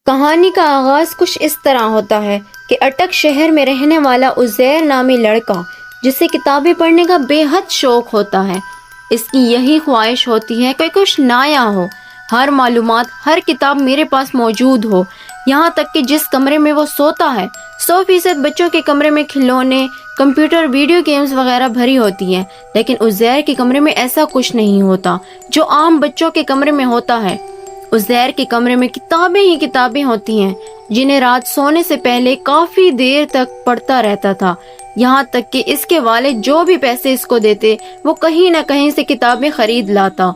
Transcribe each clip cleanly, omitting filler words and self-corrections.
کہانی کا آغاز کچھ اس طرح ہوتا ہے کہ اٹک شہر میں رہنے والا عزیر نامی لڑکا، جسے کتابیں پڑھنے کا بے حد شوق ہوتا ہے، اس کی یہی خواہش ہوتی ہے کہ کچھ نیا ہو، ہر معلومات، ہر کتاب میرے پاس موجود ہو۔ یہاں تک کہ جس کمرے میں وہ سوتا ہے 100% بچوں کے کمرے میں کھلونے، کمپیوٹر، ویڈیو گیمز وغیرہ بھری ہوتی ہیں، لیکن عزیر کے کمرے میں ایسا کچھ نہیں ہوتا جو عام بچوں کے کمرے میں ہوتا ہے۔ عزیر کے کمرے میں کتابیں ہی کتابیں ہوتی ہیں، جنہیں رات سونے سے پہلے کافی دیر تک پڑھتا رہتا تھا، یہاں تک کہ اس کے والد جو بھی پیسے اس کو دیتے وہ کہیں نہ کہیں سے کتابیں خرید لاتا۔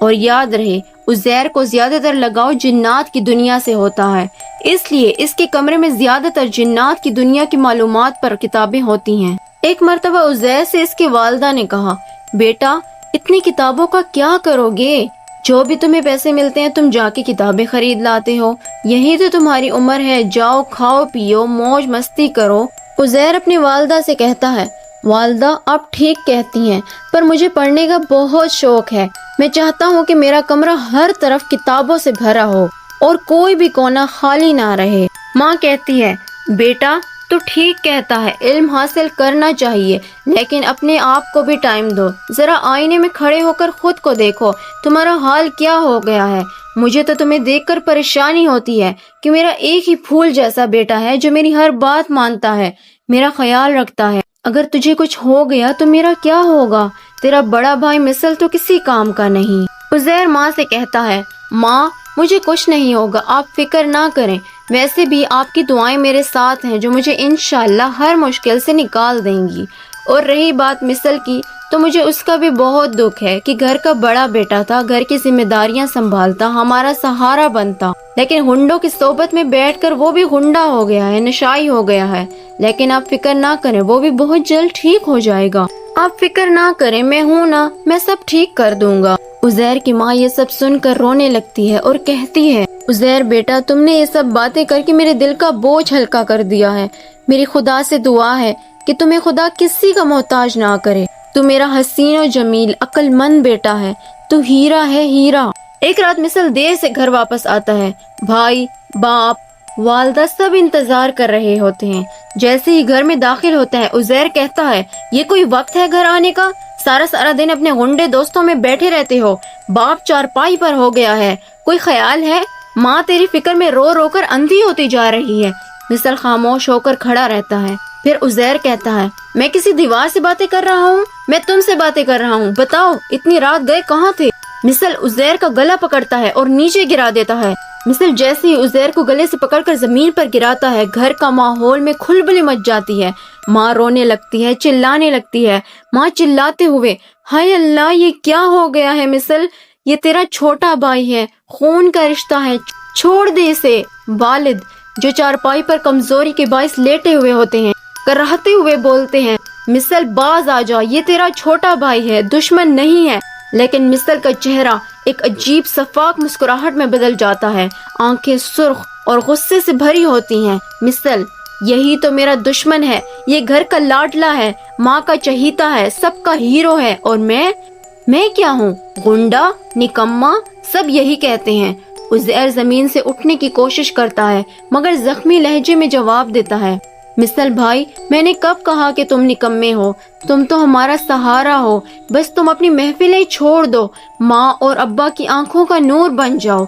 اور یاد رہے، عزیر کو زیادہ تر لگاؤ جنات کی دنیا سے ہوتا ہے، اس لیے اس کے کمرے میں زیادہ تر جنات کی دنیا کی معلومات پر کتابیں ہوتی ہیں۔ ایک مرتبہ عزیر سے اس کی والدہ نے کہا، بیٹا اتنی کتابوں کا کیا کرو گے؟ جو بھی تمہیں پیسے ملتے ہیں تم جا کے کتابیں خرید لاتے ہو، یہی تو تمہاری عمر ہے، جاؤ کھاؤ پیو موج مستی کرو۔ عزیر اپنی والدہ سے کہتا ہے، والدہ آپ ٹھیک کہتی ہیں، پر مجھے پڑھنے کا بہت شوق ہے، میں چاہتا ہوں کہ میرا کمرہ ہر طرف کتابوں سے بھرا ہو اور کوئی بھی کونا خالی نہ رہے۔ ماں کہتی ہے، بیٹا تو ٹھیک کہتا ہے، علم حاصل کرنا چاہیے، لیکن اپنے آپ کو بھی ٹائم دو، ذرا آئینے میں کھڑے ہو کر خود کو دیکھو، تمہارا حال کیا ہو گیا ہے۔ مجھے تو تمہیں دیکھ کر پریشانی ہوتی ہے کہ میرا ایک ہی پھول جیسا بیٹا ہے جو میری ہر بات مانتا ہے، میرا خیال رکھتا ہے، اگر تجھے کچھ ہو گیا تو میرا کیا ہوگا؟ تیرا بڑا بھائی مثل تو کسی کام کا نہیں۔ عزیر ماں سے کہتا ہے، ماں مجھے کچھ نہیں ہوگا، آپ فکر نہ کریں، ویسے بھی آپ کی دعائیں میرے ساتھ ہیں جو مجھے انشاءاللہ ہر مشکل سے نکال دیں گی۔ اور رہی بات مثل کی، تو مجھے اس کا بھی بہت دکھ ہے کہ گھر کا بڑا بیٹا تھا، گھر کی ذمہ داریاں سنبھالتا، ہمارا سہارا بنتا، لیکن ہنڈوں کی صحبت میں بیٹھ کر وہ بھی ہنڈا ہو گیا ہے، نشائی ہو گیا ہے۔ لیکن آپ فکر نہ کریں، وہ بھی بہت جلد ٹھیک ہو جائے گا، آپ فکر نہ کریں، میں ہوں نا، میں سب ٹھیک کر دوں گا۔ عزیر کی ماں یہ سب سن کر رونے لگتی ہے اور کہتی ہے، عزیر بیٹا تم نے یہ سب باتیں کر کے میرے دل کا بوجھ ہلکا کر دیا ہے، میری خدا سے دعا ہے کہ تمہیں خدا کسی کا محتاج نہ کرے، تو میرا حسین و جمیل عقل مند بیٹا ہے، تو ہیرا ہے ہیرا۔ ایک رات مثل دیر سے گھر واپس آتا ہے، بھائی، باپ، والدہ سب انتظار کر رہے ہوتے ہیں۔ جیسے ہی گھر میں داخل ہوتا ہے، عزیر کہتا ہے، یہ کوئی وقت ہے گھر آنے کا؟ سارا دن اپنے غنڈے دوستوں میں بیٹھے رہتے ہو، باپ چارپائی پر ہو گیا ہے، کوئی خیال ہے؟ ماں تیری فکر میں رو رو کر اندھی ہوتی جا رہی ہے۔ مثل خاموش ہو کر کھڑا رہتا ہے، پھر عزیر کہتا ہے، میں کسی دیوار سے باتیں کر رہا ہوں؟ میں تم سے باتیں کر رہا ہوں، بتاؤ اتنی رات گئے کہاں تھے؟ مثل عزیر کا گلا پکڑتا ہے اور نیچے گرا دیتا ہے۔ مثل جیسے ہی عزیر کو گلے سے پکڑ کر زمین پر گراتا ہے، گھر کا ماحول میں کھلبلی مچ جاتی ہے، ماں رونے لگتی ہے، چلانے لگتی ہے، ماں چلاتے ہوئے، ہائے اللہ یہ کیا ہو گیا ہے مثل، یہ تیرا چھوٹا بھائی ہے، خون کا رشتہ ہے، چھوڑ دے اسے۔ والد جو چارپائی پر کمزوری کے باعث لیٹے ہوئے ہوتے ہیں، کراہتے ہوئے بولتے ہیں، مثل باز آ جا، یہ تیرا چھوٹا بھائی ہے، دشمن نہیں ہے۔ لیکن مثل کا چہرہ ایک عجیب شفاف مسکراہٹ میں بدل جاتا ہے، آنکھیں سرخ اور غصے سے بھری ہوتی ہیں۔ مثل، یہی تو میرا دشمن ہے، یہ گھر کا لاڈلا ہے، ماں کا چہیتا ہے، سب کا ہیرو ہے، اور میں کیا ہوں؟ گنڈا، نکما، سب یہی کہتے ہیں۔ عزیر زمین سے اٹھنے کی کوشش کرتا ہے، مگر زخمی لہجے میں جواب دیتا ہے، مثل بھائی میں نے کب کہا کہ تم نکمے ہو؟ تم تو ہمارا سہارا ہو، بس تم اپنی محفلیں چھوڑ دو، ماں اور ابا کی آنکھوں کا نور بن جاؤ۔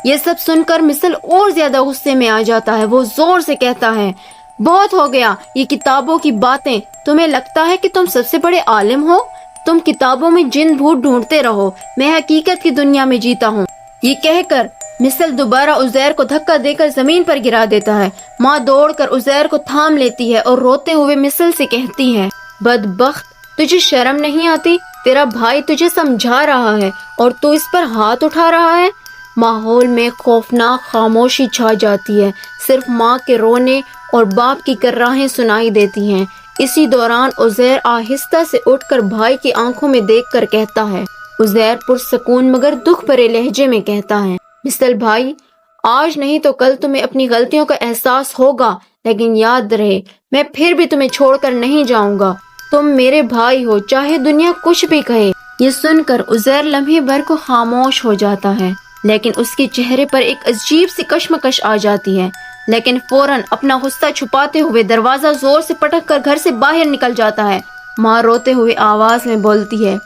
یہ سب سن کر مثل اور زیادہ غصے میں آ جاتا ہے، وہ زور سے کہتا ہے، بہت ہو گیا یہ کتابوں کی باتیں، تمہیں لگتا ہے کہ تم سب سے بڑے عالم ہو؟ تم کتابوں میں جن بھوت ڈھونڈتے رہو، میں حقیقت کی دنیا میں جیتا ہوں۔ یہ کہہ کر مثل دوبارہ عزیر کو دھکا دے کر زمین پر گرا دیتا ہے۔ ماں دوڑ کر عزیر کو تھام لیتی ہے اور روتے ہوئے مثل سے کہتی ہے، بدبخت، تجھے شرم نہیں آتی؟ تیرا بھائی تجھے سمجھا رہا ہے اور تو اس پر ہاتھ اٹھا رہا ہے۔ ماحول میں خوفناک خاموشی چھا جاتی ہے، صرف ماں کے رونے اور باپ کی کراہیں سنائی دیتی ہیں۔ اسی دوران عزیر آہستہ سے اٹھ کر بھائی کی آنکھوں میں دیکھ کر کہتا ہے، عزیر پرسکون مگر دکھ بھرے لہجے میں کہتا ہے، مثل بھائی، آج نہیں تو کل تمہیں اپنی غلطیوں کا احساس ہوگا، لیکن یاد رہے میں پھر بھی تمہیں چھوڑ کر نہیں جاؤں گا، تم میرے بھائی ہو، چاہے دنیا کچھ بھی کہے۔ یہ سن کر عزیر لمحے بھر کو خاموش ہو جاتا ہے، لیکن اس کے چہرے پر ایک عجیب سی کشمکش آ جاتی ہے، لیکن فوراً اپنا غصہ چھپاتے ہوئے دروازہ زور سے پٹک کر گھر سے باہر نکل جاتا ہے۔ ماں روتے ہوئے آواز میں بولتی ہے،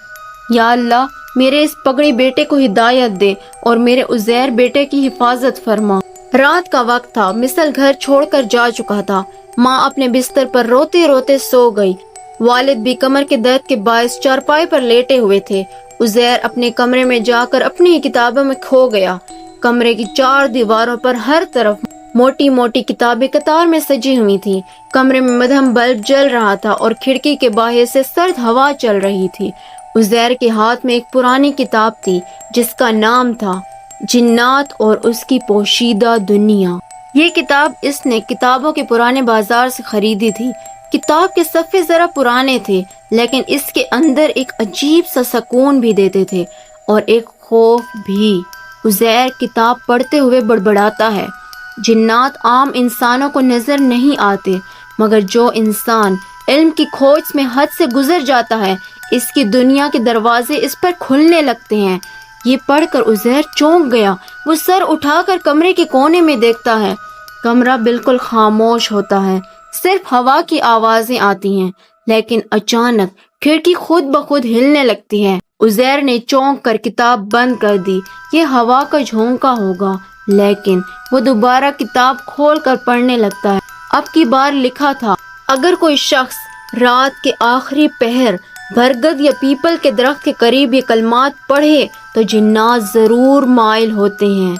یا اللہ میرے اس پگڑی بیٹے کو ہدایت دے اور میرے عزیر بیٹے کی حفاظت فرما۔ رات کا وقت تھا، مثل گھر چھوڑ کر جا چکا تھا۔ ماں اپنے بستر پر روتے روتے سو گئی۔ والد بھی کمر کے درد کے باعث چارپائی پر لیٹے ہوئے تھے۔ عزیر اپنے کمرے میں جا کر اپنی ہی کتابوں میں کھو گیا۔ کمرے کی 4 دیواروں پر ہر طرف موٹی موٹی کتابیں قطار میں سجی ہوئی تھی۔ کمرے میں مدھم بلب جل رہا تھا اور کھڑکی کے باہر سے سرد ہوا چل رہی تھی۔ عزیر کے ہاتھ میں ایک پرانی کتاب تھی جس کا نام تھا جنات اور اس کی پوشیدہ دنیا۔ یہ کتاب اس نے کتابوں کے پرانے بازار سے خریدی تھی۔ کتاب کے صفحے ذرا پرانے تھے لیکن اس کے اندر ایک عجیب سا سکون بھی دیتے تھے اور ایک خوف بھی۔ عزیر کتاب پڑھتے ہوئے بڑبڑاتا ہے، جنات عام انسانوں کو نظر نہیں آتے، مگر جو انسان علم کی کھوج میں حد سے گزر جاتا ہے اس کی دنیا کے دروازے اس پر کھلنے لگتے ہیں۔ یہ پڑھ کر عزیر چونک گیا۔ وہ سر اٹھا کر کمرے کے کونے میں دیکھتا ہے۔ کمرہ بالکل خاموش ہوتا ہے، صرف ہوا کی آوازیں آتی ہیں، لیکن اچانک کھڑکی خود بخود ہلنے لگتی ہے۔ عزیر نے چونک کر کتاب بند کر دی۔ یہ ہوا کا جھونکا ہوگا، لیکن وہ دوبارہ کتاب کھول کر پڑھنے لگتا ہے۔ اب کی بار لکھا تھا، اگر کوئی شخص رات کے آخری پہر برگد یا پیپل کے درخت کے قریب یہ کلمات پڑھے تو جنات ضرور مائل ہوتے ہیں،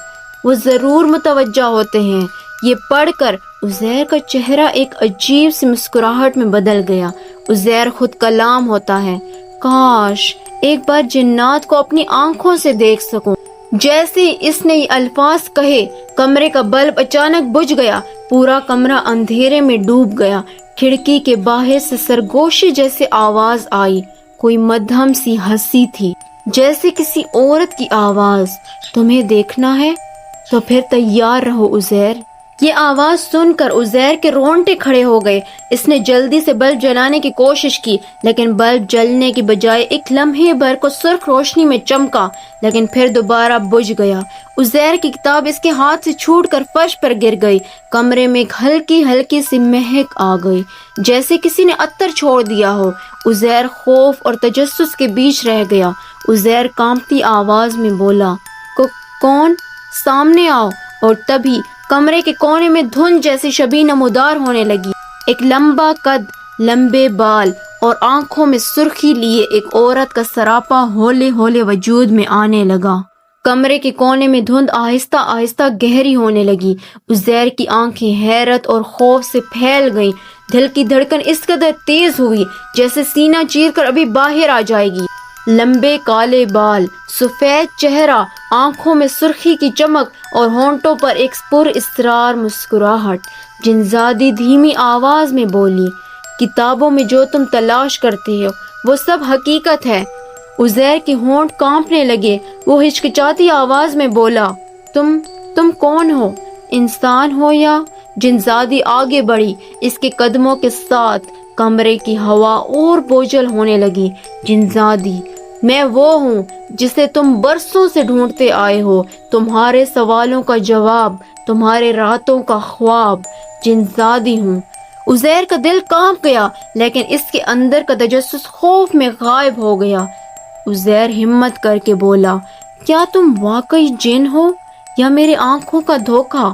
وہ ضرور متوجہ ہوتے ہیں۔ یہ پڑھ کر عزیر کا چہرہ ایک عجیب سی مسکراہٹ میں بدل گیا۔ عزیر خود کلام ہوتا ہے، کاش ایک بار جنات کو اپنی آنکھوں سے دیکھ سکوں۔ جیسے ہی اس نے یہ الفاظ کہے کمرے کا بلب اچانک بجھ گیا۔ پورا کمرہ اندھیرے میں ڈوب گیا۔ کھڑکی کے باہر سے سرگوشی جیسے آواز آئی، کوئی مدھم سی ہنسی تھی جیسے کسی عورت کی آواز۔ تمہیں دیکھنا ہے تو پھر تیار رہو عزیر۔ یہ آواز سن کر عزیر کے رونگٹے کھڑے ہو گئے۔ اس نے جلدی سے بلب جلانے کی کوشش کی لیکن بلب جلنے کی بجائے ایک لمحے بھر کو سرخ روشنی میں چمکا لیکن پھر دوبارہ بجھ گیا۔ عزیر کی کتاب اس کے ہاتھ سے چھوٹ کر فرش پر گر گئی۔ کمرے میں ایک ہلکی ہلکی سی مہک آ گئی جیسے کسی نے عطر چھوڑ دیا ہو۔ عزیر خوف اور تجسس کے بیچ رہ گیا۔ عزیر کانپتی آواز میں بولا، کون؟ سامنے آؤ۔ اور تبھی کمرے کے کونے میں دھند جیسی شبیہ نمودار ہونے لگی۔ ایک لمبا قد، لمبے بال اور آنکھوں میں سرخی لیے ایک عورت کا سراپا ہولے ہولے وجود میں آنے لگا۔ کمرے کے کونے میں دھند آہستہ آہستہ گہری ہونے لگی۔ عزیر کی آنکھیں حیرت اور خوف سے پھیل گئیں۔ دل کی دھڑکن اس قدر تیز ہوئی جیسے سینہ چیر کر ابھی باہر آ جائے گی۔ لمبے کالے بال، سفید چہرہ، آنکھوں میں سرخی کی چمک اور ہونٹوں پر ایک پر اسرار مسکراہٹ۔ جنزادی دھیمی آواز میں بولی، کتابوں میں جو تم تلاش کرتے ہو وہ سب حقیقت ہے۔ عزیر کے ہونٹ کانپنے لگے۔ وہ ہچکچاتی آواز میں بولا، تم کون ہو؟ انسان ہو یا؟ جنزادی آگے بڑھی۔ اس کے قدموں کے ساتھ کمرے کی ہوا اور بوجھل ہونے لگی۔ جنزادی، میں وہ ہوں جسے تم برسوں سے ڈھونڈتے آئے ہو، تمہارے سوالوں کا جواب، تمہارے راتوں کا خواب۔ جنزادی ہوں۔ عزیر کا دل کانپ گیا لیکن اس کے اندر کا تجسس خوف میں غائب ہو گیا۔ عزیر ہمت کر کے بولا، کیا تم واقعی جن ہو یا میرے آنکھوں کا دھوکہ؟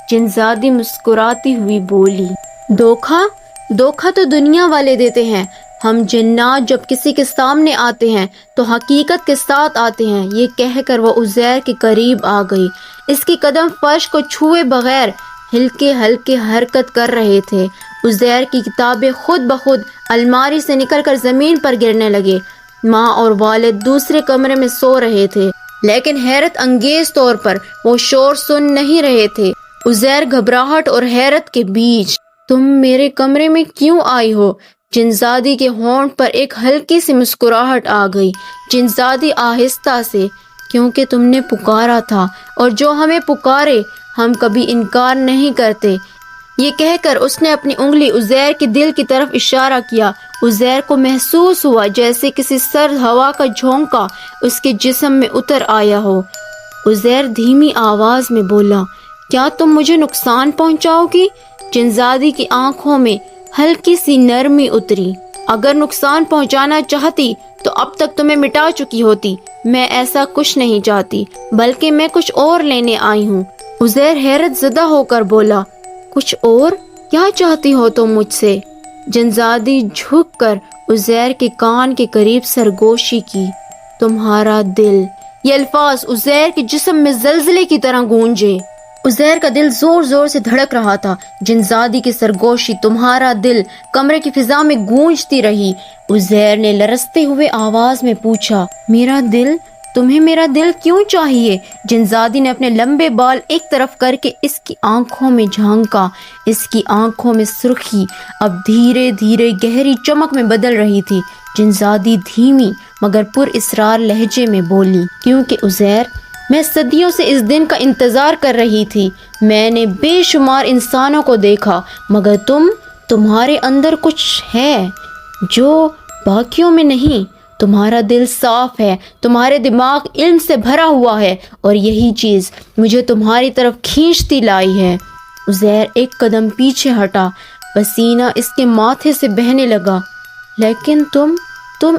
جنزادی مسکراتی ہوئی بولی، دھوکہ تو دنیا والے دیتے ہیں۔ ہم جنات جب کسی کے سامنے آتے ہیں تو حقیقت کے ساتھ آتے ہیں۔ یہ کہہ کر وہ عزیر کے قریب آ گئی۔ اس کی قدم فرش کو چھوئے بغیر ہلکے ہلکے حرکت کر رہے تھے۔ عزیر کی کتابیں خود بخود الماری سے نکل کر زمین پر گرنے لگے۔ ماں اور والد دوسرے کمرے میں سو رہے تھے لیکن حیرت انگیز طور پر وہ شور سن نہیں رہے تھے۔ عزیر گھبراہٹ اور حیرت کے بیچ، تم میرے کمرے میں کیوں آئی ہو؟ جنزادی کے ہونٹ پر ایک ہلکی سی مسکراہٹ آ گئی۔ جنزادی آہستہ سے، کیونکہ تم نے پکارا تھا اور جو ہمیں پکارے ہم کبھی انکار نہیں کرتے۔ یہ کہہ کر اس نے اپنی انگلی عزیر کے دل کی طرف اشارہ کیا۔ عزیر کو محسوس ہوا جیسے کسی سرد ہوا کا جھونکا اس کے جسم میں اتر آیا ہو۔ عزیر دھیمی آواز میں بولا، کیا تم مجھے نقصان پہنچاؤ گی؟ جنزادی کی آنکھوں میں ہلکی سی نرمی اتری۔ اگر نقصان پہنچانا چاہتی تو اب تک تمہیں مٹا چکی ہوتی۔ میں ایسا کچھ نہیں چاہتی، بلکہ میں کچھ اور لینے آئی ہوں۔ عزیر حیرت زدہ ہو کر بولا، کچھ اور؟ کیا چاہتی ہو تم مجھ سے؟ جنزادی جھک کر عزیر کے کان کے قریب سرگوشی کی۔ تمہارا دل۔ یہ الفاظ عزیر کے جسم میں زلزلے کی طرح گونجے۔ عزیر کا دل زور زور سے دھڑک رہا تھا۔ جنزادی کی سرگوشی تمہارا دل کمرے کی فضا میں گونجتی رہی۔ عزیر نے لرزتے ہوئے آواز میں پوچھا، میرا دل؟ تمہیں میرا دل کیوں چاہیے؟ جنزادی نے اپنے لمبے بال ایک طرف کر کے اس کی آنکھوں میں جھانکا۔ اس کی آنکھوں میں سرخی اب دھیرے دھیرے گہری چمک میں بدل رہی تھی۔ جنزادی دھیمی مگر پر اسرار لہجے میں بولی، کیونکہ عزیر، میں صدیوں سے اس دن کا انتظار کر رہی تھی۔ میں نے بے شمار انسانوں کو دیکھا، مگر تمہارے اندر کچھ ہے جو باقیوں میں نہیں۔ تمہارا دل صاف ہے، تمہارے دماغ علم سے بھرا ہوا ہے، اور یہی چیز مجھے تمہاری طرف کھینچتی لائی ہے۔ عزیر ایک قدم پیچھے ہٹا، پسینہ اس کے ماتھے سے بہنے لگا۔ لیکن تم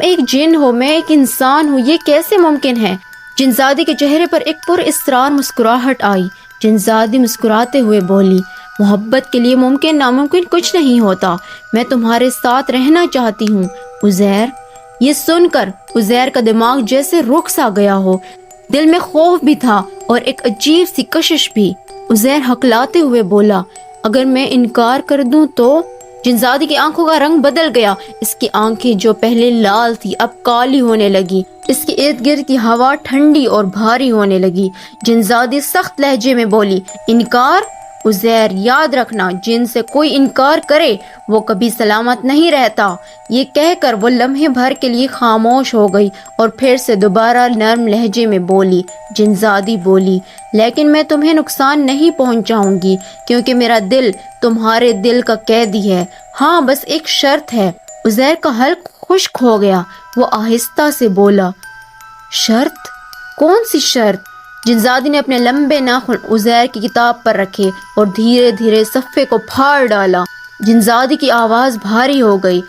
ایک جن ہو، میں ایک انسان ہوں، یہ کیسے ممکن ہے؟ جنزادی کے چہرے پر ایک پر اسرار مسکراہٹ آئی۔ جنزادی مسکراتے ہوئے بولی، محبت کے لیے ممکن ناممکن کچھ نہیں ہوتا۔ میں تمہارے ساتھ رہنا چاہتی ہوں عزیر۔ یہ سن کر عزیر کا دماغ جیسے رک سا گیا ہو۔ دل میں خوف بھی تھا اور ایک عجیب سی کشش بھی۔ عزیر ہکلاتے ہوئے بولا، اگر میں انکار کر دوں تو؟ جنزادی کی آنکھوں کا رنگ بدل گیا۔ اس کی آنکھیں جو پہلے لال تھی اب کالی ہونے لگی۔ اس کے ارد گرد کی ہوا ٹھنڈی اور بھاری ہونے لگی۔ جنزادی سخت لہجے میں بولی، انکار؟ عزیر، یاد رکھنا، جن سے کوئی انکار کرے وہ کبھی سلامت نہیں رہتا۔ یہ کہہ کر وہ لمحے بھر کے لیے خاموش ہو گئی اور پھر سے دوبارہ نرم لہجے میں بولی۔ جنزادی بولی، لیکن میں تمہیں نقصان نہیں پہنچاؤں گی، کیونکہ میرا دل تمہارے دل کا قیدی ہے۔ ہاں، بس ایک شرط ہے۔ عزیر کا حلق خشک ہو گیا۔ وہ آہستہ سے بولا، شرط؟ کون سی شرط؟ جنزادی نے اپنے لمبے ناخن عزیر کی کتاب پر رکھے اور دھیرے دھیرے صفحے کو پھاڑ ڈالا۔ جنزادی کی آواز بھاری ہو گئی،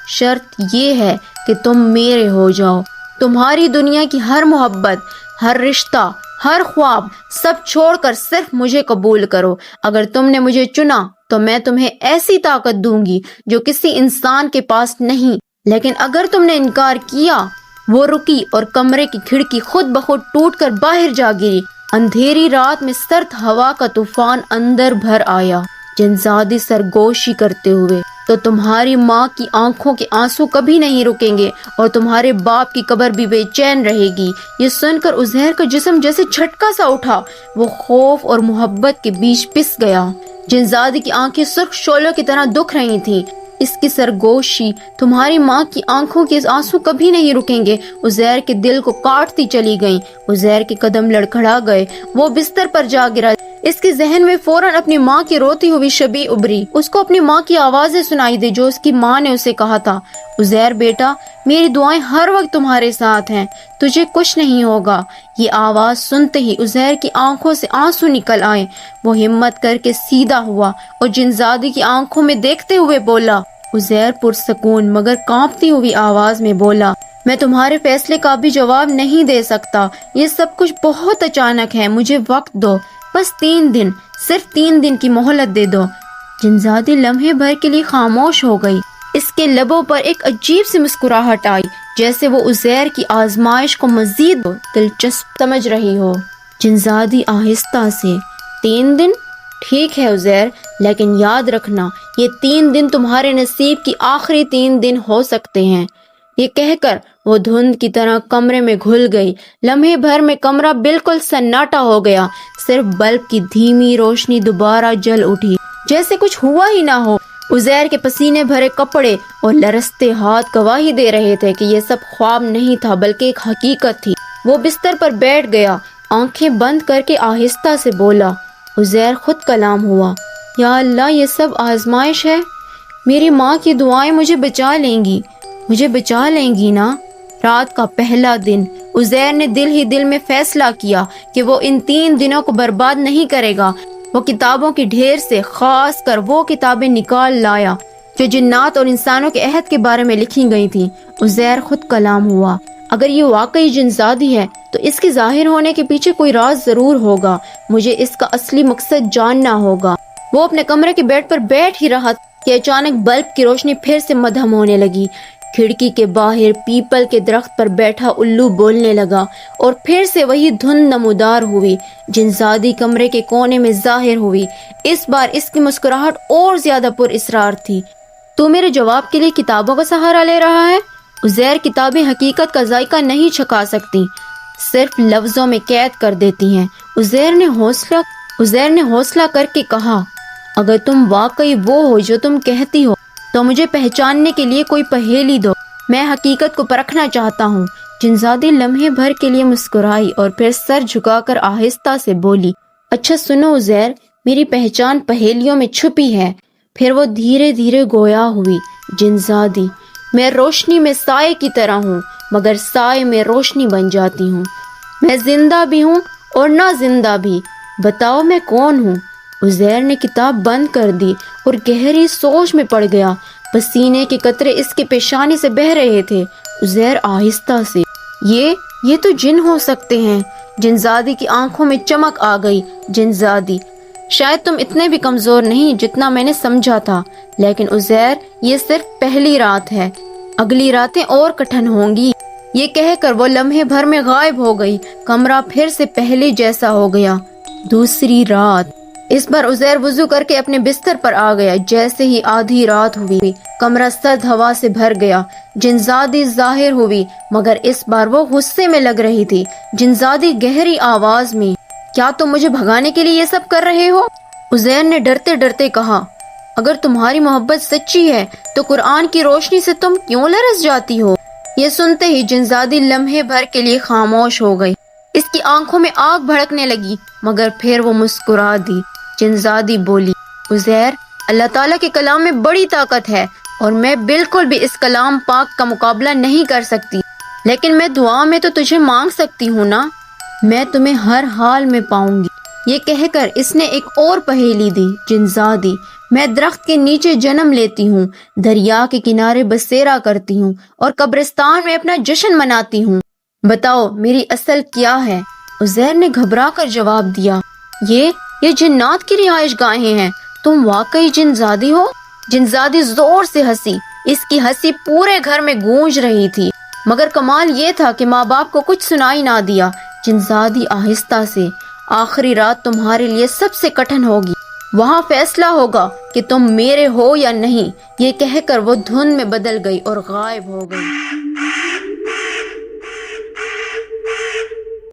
شرط یہ ہے کہ تم میرے ہو جاؤ۔ تمہاری دنیا کی ہر محبت، ہر رشتہ، ہر خواب، سب چھوڑ کر صرف مجھے قبول کرو۔ اگر تم نے مجھے چنا تو میں تمہیں ایسی طاقت دوں گی جو کسی انسان کے پاس نہیں، لیکن اگر تم نے انکار کیا۔ وہ رکی اور کمرے کی کھڑکی خود بخود ٹوٹ کر باہر جا گری۔ اندھیری رات میں سرد ہوا کا طوفان اندر بھر آیا۔ جنزادی سرگوشی کرتے ہوئے، تو تمہاری ماں کی آنکھوں کے آنسو کبھی نہیں رکیں گے اور تمہارے باپ کی قبر بھی بے چین رہے گی۔ یہ سن کر عزیر کا جسم جیسے جھٹکا سا اٹھا۔ وہ خوف اور محبت کے بیچ پس گیا۔ جنزادی کی آنکھیں سرخ شعلوں کی طرح دکھ رہی تھیں۔ اس کی سرگوشی، تمہاری ماں کی آنکھوں کے آنسو کبھی نہیں رکیں گے، عزیر کے دل کو کاٹتی چلی گئیں۔ عزیر کے قدم لڑکھڑا گئے۔ وہ بستر پر جا گرا۔ اس کے ذہن میں فوراً اپنی ماں کی روتی ہوئی شبیہ ابھری۔ اس کو اپنی ماں کی آوازیں سنائی دی جو اس کی ماں نے اسے کہا تھا، عزیر بیٹا، میری دعائیں ہر وقت تمہارے ساتھ ہیں، تجھے کچھ نہیں ہوگا۔ یہ آواز سنتے ہی عزیر کی آنکھوں سے آنسو نکل آئے۔ وہ ہمت کر کے سیدھا ہوا اور جنزادی کی آنکھوں میں دیکھتے ہوئے بولا۔ عزیر پرسکون مگر کانپتی ہوئی آواز میں بولا، میں تمہارے فیصلے کا بھی جواب نہیں دے سکتا۔ یہ سب کچھ بہت اچانک ہے، مجھے وقت دو، بس 3 دن، صرف 3 دن کی مہلت دے دو۔ جنزادی لمحے بھر کے لیے خاموش ہو گئی۔ اس کے لبوں پر ایک عجیب سی مسکراہٹ آئی، جیسے وہ عزیر کی آزمائش کو مزید دلچسپ سمجھ رہی ہو۔ جنزادی آہستہ سے، 3 دن؟ ٹھیک ہے عزیر، لیکن یاد رکھنا یہ 3 دن تمہارے نصیب کی آخری 3 دن ہو سکتے ہیں۔ یہ کہہ کر وہ دھند کی طرح کمرے میں گھل گئی۔ لمحے بھر میں کمرہ بالکل سناٹا ہو گیا، صرف بلب کی دھیمی روشنی دوبارہ جل اٹھی جیسے کچھ ہوا ہی نہ ہو۔ عزیر کے پسینے بھرے کپڑے اور لرزتے ہاتھ گواہی دے رہے تھے کہ یہ سب خواب نہیں تھا بلکہ ایک حقیقت تھی۔ وہ بستر پر بیٹھ گیا، آنکھیں بند کر کے آہستہ سے بولا۔ عزیر خود کلام ہوا، یا اللہ، یہ سب آزمائش ہے؟ میری ماں کی دعائیں مجھے بچا لیں گی نا؟ رات کا پہلا دن عزیر نے دل ہی دل میں فیصلہ کیا کہ وہ ان 3 دنوں کو برباد نہیں کرے گا۔ وہ کتابوں کی ڈھیر سے خاص کر وہ کتابیں نکال لایا جو جنات اور انسانوں کے عہد کے بارے میں لکھی گئی تھیں۔ عزیر خود کلام ہوا، اگر یہ واقعی جنزادی ہے تو اس کے ظاہر ہونے کے پیچھے کوئی راز ضرور ہوگا، مجھے اس کا اصلی مقصد جاننا ہوگا۔ وہ اپنے کمرے کے بیڈ پر بیٹھ ہی رہا کہ اچانک بلب کی روشنی پھر سے مدھم ہونے لگی۔ کھڑکی کے باہر پیپل کے درخت پر بیٹھا الو بولنے لگا اور پھر سے وہی دھن نمودار ہوئی۔ جنزادی کمرے کے کونے میں ظاہر ہوئی، اس بار اس کی مسکراہٹ اور زیادہ پر اسرار تھی۔ تو میرے جواب کے لیے کتابوں کا سہارا لے رہا ہے؟ عزیر، کتابیں حقیقت کا ذائقہ نہیں چھکا سکتی، صرف لفظوں میں قید کر دیتی ہیں۔ عزیر نے حوصلہ کر کے کہا، اگر تم واقعی وہ ہو جو تم کہتی ہو تو مجھے پہچاننے کے لیے کوئی پہیلی دو، میں حقیقت کو پرکھنا چاہتا ہوں۔ جنزادی لمحے بھر کے لیے مسکرائی اور پھر سر جھکا کر آہستہ سے بولی، اچھا سنو عزیر، میری پہچان پہیلیوں میں چھپی ہے۔ پھر وہ دھیرے دھیرے گویا ہوئی، جنزادی، میں روشنی میں سائے کی طرح ہوں مگر سائے میں روشنی بن جاتی ہوں، میں زندہ بھی ہوں اور نہ زندہ بھی، بتاؤ میں کون ہوں؟ عزیر نے کتاب بند کر دی اور گہری سوچ میں پڑ گیا، پسینے کے قطرے اس کے پیشانی سے بہہ رہے تھے۔ عزیر آہستہ سے، یہ تو جن ہو سکتے ہیں۔ جنزادی کی آنکھوں میں چمک آ گئی۔ جنزادی، شاید تم اتنے بھی کمزور نہیں جتنا میں نے سمجھا تھا، لیکن عزیر یہ صرف پہلی رات ہے، اگلی راتیں اور کٹھن ہوں گی۔ یہ کہہ کر وہ لمحے بھر میں غائب ہو گئی۔ کمرہ پھر سے پہلے جیسا ہو گیا۔ دوسری رات، اس بار عزیر وضو کر کے اپنے بستر پر آ گیا۔ جیسے ہی آدھی رات ہوئی، کمرہ سرد ہوا سے بھر گیا۔ جنزادی ظاہر ہوئی مگر اس بار وہ غصے میں لگ رہی تھی۔ جنزادی گہری آواز میں، کیا تم مجھے بھگانے کے لیے یہ سب کر رہے ہو؟ عزیر نے ڈرتے ڈرتے کہا، اگر تمہاری محبت سچی ہے تو قرآن کی روشنی سے تم کیوں لرز جاتی ہو؟ یہ سنتے ہی جنزادی لمحے بھر کے لیے خاموش ہو گئی۔ اس کی آنکھوں میں آگ بھڑکنے لگی مگر پھر وہ مسکرا دی۔ جنزادی بولی، عزیر، اللہ تعالیٰ کے کلام میں بڑی طاقت ہے اور میں بالکل بھی اس کلام پاک کا مقابلہ نہیں کر سکتی، لیکن میں دعا میں تو تجھے مانگ سکتی ہوں نا، میں تمہیں ہر حال میں پاؤں گی۔ یہ کہہ کر اس نے ایک اور پہیلی دی۔ جنزادی، میں درخت کے نیچے جنم لیتی ہوں، دریا کے کنارے بسیرا کرتی ہوں اور قبرستان میں اپنا جشن مناتی ہوں، بتاؤ میری اصل کیا ہے؟ عزیر نے گھبرا کر جواب دیا، یہ جنات کی رہائش گاہیں ہیں، تم واقعی جنزادی ہو؟ جنزادی زور سے ہنسی، اس کی ہنسی پورے گھر میں گونج رہی تھی، مگر کمال یہ تھا کہ ماں باپ کو کچھ سنائی نہ دیا۔ جنزادی آہستہ سے، آخری رات تمہارے لیے سب سے کٹھن ہوگی، وہاں فیصلہ ہوگا کہ تم میرے ہو یا نہیں۔ یہ کہہ کر وہ دھن میں بدل گئی اور غائب ہو گئی۔